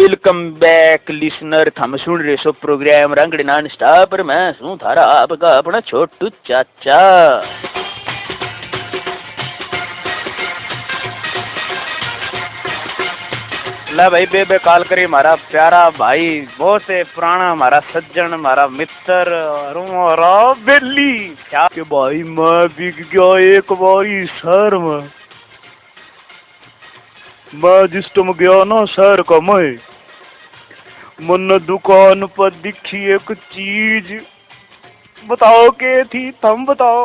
Welcome back listener. थम सुन रहे सो programme Rangdi non stop पर मैं हूं थारा आपका अपना छोटू चाचा। ला भाई बे कॉल करी हमारा प्यारा भाई, बहुत से पुराना हमारा सज्जन, हमारा मित्र हमारा बेली क्या के भाई। मैं बिक गया एक बारी शहर में। मैं जिस तुम गया ना शहर का, मन दुकान पर दिखी एक चीज, बताओ के थी, तुम बताओ।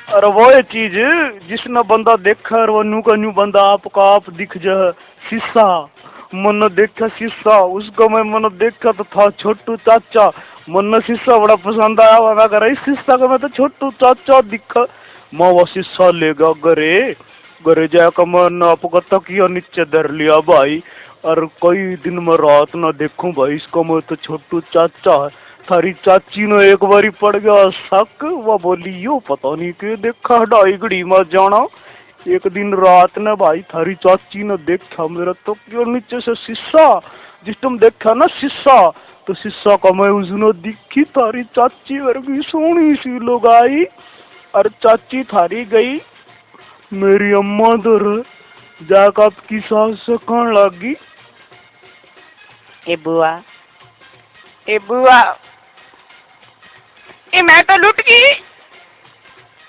अरे वो ये चीज जिसने बंदा देखा और वो नू का नू बंदा आपका आप दिख जा। शीशा मन देखा, शीशा उसको मन देखा तो था छोटू चाचा। मन शीशा बड़ा पसंद आया, मैं कह रही शीशा का मैं तो छोटू चाचा दिखा। मैं वो शीशा लेगा घरे, घरे जाकर मैंने आपका तकिया नीचे धर लिया भाई। और कई दिन में रात ना देखूं भाई इसको, मैं तो छोटू चाचा है। थारी चाची ने एक बारी पड़ गया शक, वो बोली यो पता नहीं के देखा ढाई घड़ी में जाना। एक दिन रात ने भाई थारी चाची ने देखा मेरा तो क्यों नीचे से शीशा, जिस तुम देखा ना शीशा, तो शीशा का मैं उसने दिखी थारी चाची वर्गी सोनी सी लुगाई। और चाची थारी गई मेरी अम्मा दर, जाकर आपकी सास से कहने लगी, ए बुआ, ए बुआ, ए मैं तो लुट गई,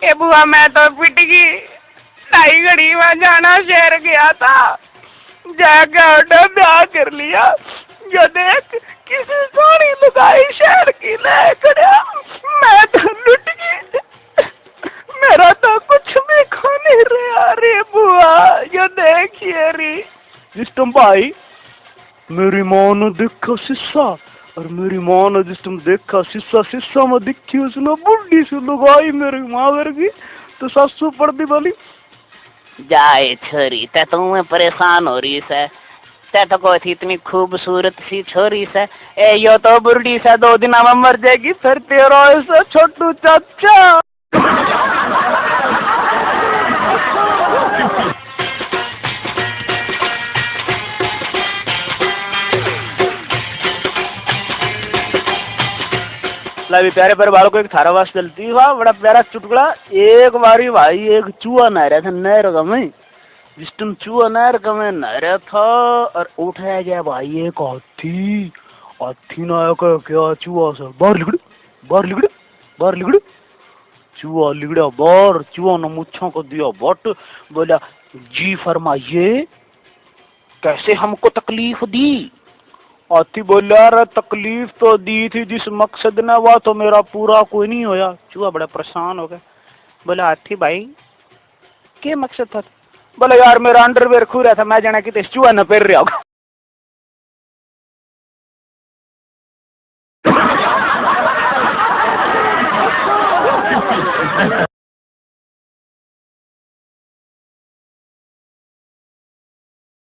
ए बुआ मैं तो पिट गई। ढाई घड़ी में जाना शहर गया था, जाकर ब्याह कर लिया। जो देख किसी सोनी लुगाई शहर की ले खड़ा, मैं तो लुट गई। मेरा तो कुछ भी खो नहीं रहा रे बुआ, ये देखिए री। जिस तुम भाई मेरी माँ ने देखा शीशा, और मेरी माँ ने जिस तुम देखा शीशा, शीशा में दिखी उसने बुढ़ी सी लुगाई मेरी माँ वर्गी। तो सासू पड़ती बोली, जाए छोरी ते तुम्हें परेशान हो रही से, ते तो कोई थी इतनी खूबसूरत सी छोरी से, ए यो तो बुढ़ी से 2 दिन में मर जाएगी, फिर तेरा ऐसा छोटू चाचा। भी प्यारे प्यारे बालों को एक थारा वास चलती हुआ बड़ा प्यारा चुटकुला। एक बारी भाई एक चूहा नहा रहा था नहर का में, जिस टाइम चूहा नहर का में नहा रहा था और उठाया गया भाई एक हाथी। हाथी ने आया क्या चूहा से, बाहर लिगड़, बाहर लिगड़, बाहर लिगड़। चूहा लिगड़ा बाहर, चूहा ने मुच्छों को दिया बट, बोला जी फरमाइए कैसे हमको तकलीफ दी। हाथी बोला यार तकलीफ तो दी थी जिस मकसद ने, वह तो मेरा पूरा कोई नहीं होया। चूहा बड़ा परेशान हो गया, बोला हाथी भाई क्या मकसद था। बोला यार मेरा अंडरवेयर खो रहा था, मैं जाना कि चूहा न पैर रहा होगा।